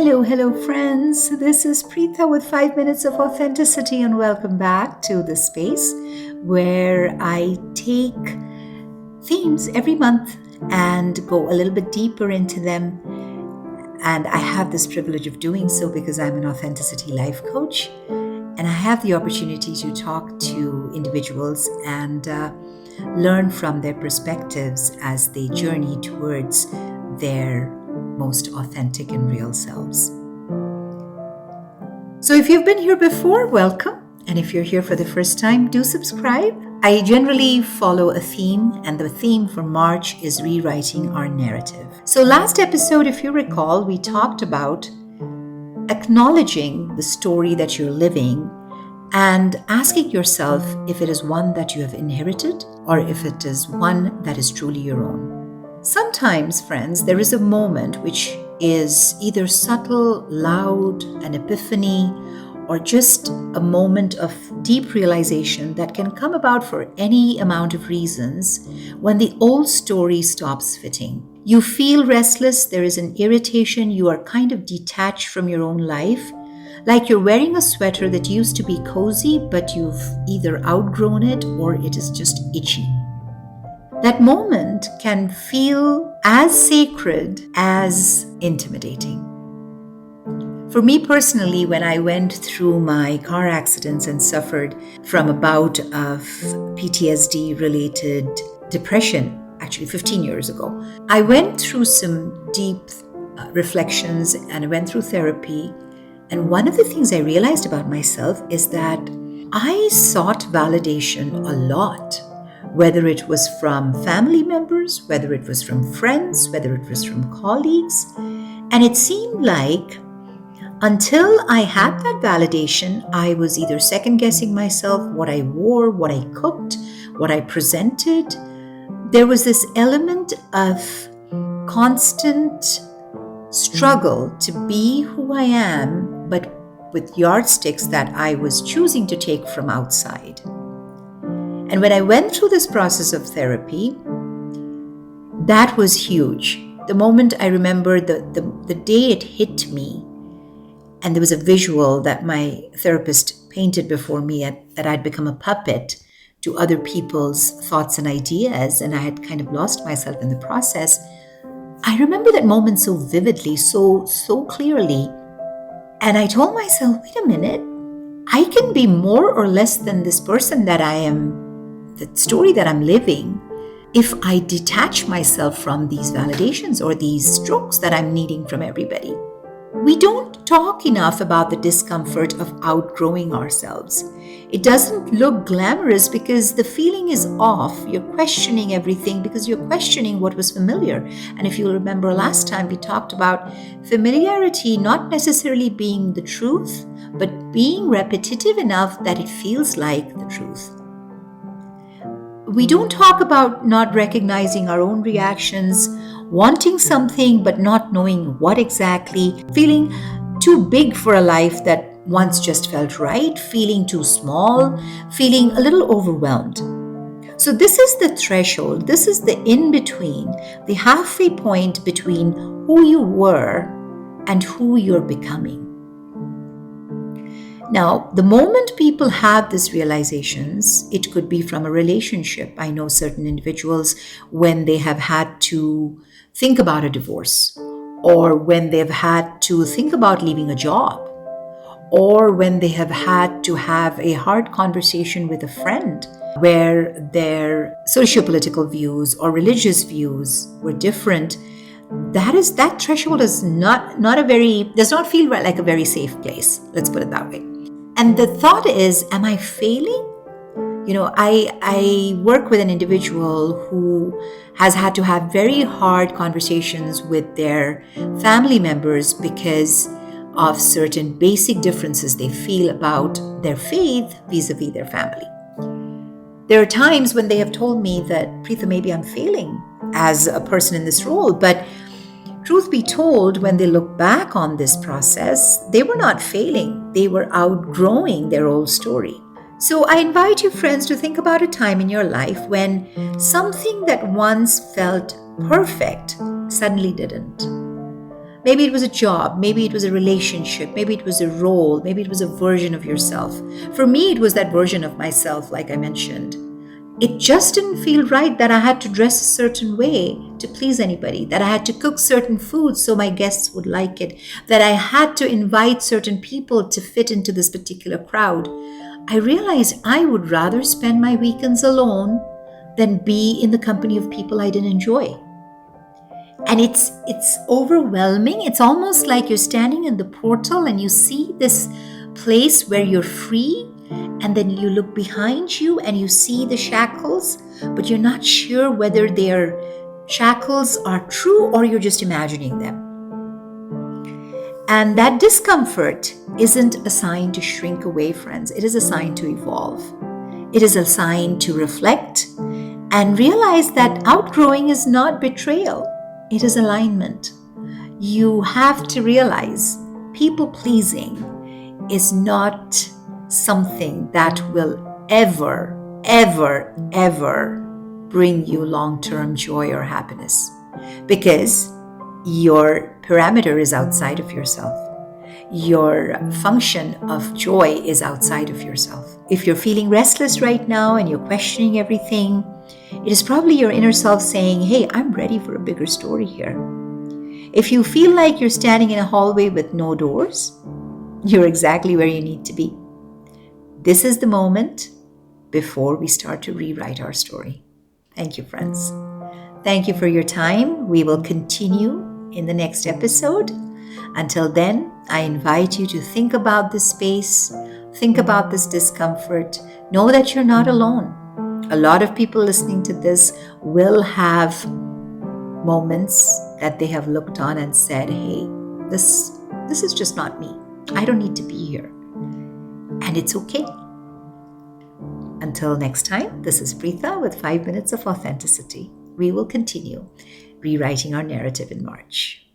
Hello, friends. This is Pritha with 5 minutes of authenticity, and welcome back to the space where I take themes every month and go a little bit deeper into them. And I have this privilege of doing so because I'm an authenticity life coach, and I have the opportunity to talk to individuals and learn from their perspectives as they journey towards their most authentic and real selves. So if you've been here before, welcome. And if you're here for the first time, do subscribe. I generally follow a theme, and the theme for March is rewriting our narrative. So last episode, if you recall, we talked about acknowledging the story that you're living and asking yourself if it is one that you have inherited or if it is one that is truly your own. Sometimes, friends, there is a moment which is either subtle, loud, an epiphany, or just a moment of deep realization that can come about for any amount of reasons when the old story stops fitting. You feel restless, there is an irritation, you are kind of detached from your own life, like you're wearing a sweater that used to be cozy, but you've either outgrown it or it is just itchy. That moment can feel as sacred as intimidating. For me personally, when I went through my car accidents and suffered from a bout of PTSD-related depression, actually 15 years ago, I went through some deep reflections and I went through therapy. And one of the things I realized about myself is that I sought validation a lot. Whether it was from family members, whether it was from friends, whether it was from colleagues. And it seemed like until I had that validation, I was either second-guessing myself, what I wore, what I cooked, what I presented. There was this element of constant struggle to be who I am, but with yardsticks that I was choosing to take from outside. And when I went through this process of therapy, that was huge. The moment I remember the day it hit me, and there was a visual that my therapist painted before me that I'd become a puppet to other people's thoughts and ideas, and I had kind of lost myself in the process. I remember that moment so vividly, so clearly. And I told myself, wait a minute, I can be more or less than this person that I am, the story that I'm living, if I detach myself from these validations or these strokes that I'm needing from everybody. We don't talk enough about the discomfort of outgrowing ourselves. It doesn't look glamorous because the feeling is off. You're questioning everything because you're questioning what was familiar. And if you'll remember last time, we talked about familiarity not necessarily being the truth, but being repetitive enough that it feels like the truth. We don't talk about not recognizing our own reactions, wanting something but not knowing what exactly, feeling too big for a life that once just felt right, feeling too small, feeling a little overwhelmed. So this is the threshold, this is the in-between, the halfway point between who you were and who you're becoming. Now, the moment people have these realizations, it could be from a relationship. I know certain individuals when they have had to think about a divorce, or when they've had to think about leaving a job, or when they have had to have a hard conversation with a friend where their socio-political views or religious views were different. That threshold is does not feel like a very safe place. Let's put it that way. And the thought is, am I failing? I work with an individual who has had to have very hard conversations with their family members because of certain basic differences they feel about their faith vis-a-vis their family. There are times when they have told me that, Pritha, maybe I'm failing as a person in this role, but truth be told, when they look back on this process, they were not failing. They were outgrowing their old story. So I invite you, friends, to think about a time in your life when something that once felt perfect suddenly didn't. Maybe it was a job, maybe it was a relationship, maybe it was a role, maybe it was a version of yourself. For me, it was that version of myself, like I mentioned. It just didn't feel right that I had to dress a certain way to please anybody, that I had to cook certain foods so my guests would like it, that I had to invite certain people to fit into this particular crowd. I realized I would rather spend my weekends alone than be in the company of people I didn't enjoy. And it's overwhelming. It's almost like you're standing in the portal and you see this place where you're free, and then you look behind you and you see the shackles, but you're not sure whether their shackles are true or you're just imagining them. And that discomfort isn't a sign to shrink away, friends. It is a sign to evolve. It is a sign to reflect and realize that outgrowing is not betrayal. It is alignment. You have to realize people pleasing is not something that will ever, ever, ever bring you long-term joy or happiness, because your parameter is outside of yourself. Your function of joy is outside of yourself. If you're feeling restless right now and you're questioning everything, it is probably your inner self saying, hey, I'm ready for a bigger story here. If you feel like you're standing in a hallway with no doors, you're exactly where you need to be. This is the moment before we start to rewrite our story. Thank you, friends. Thank you for your time. We will continue in the next episode. Until then, I invite you to think about this space, think about this discomfort. Know that you're not alone. A lot of people listening to this will have moments that they have looked on and said, hey, this is just not me. I don't need to be here. And it's okay. Until next time, this is Pritha with 5 minutes of authenticity. We will continue rewriting our narrative in March.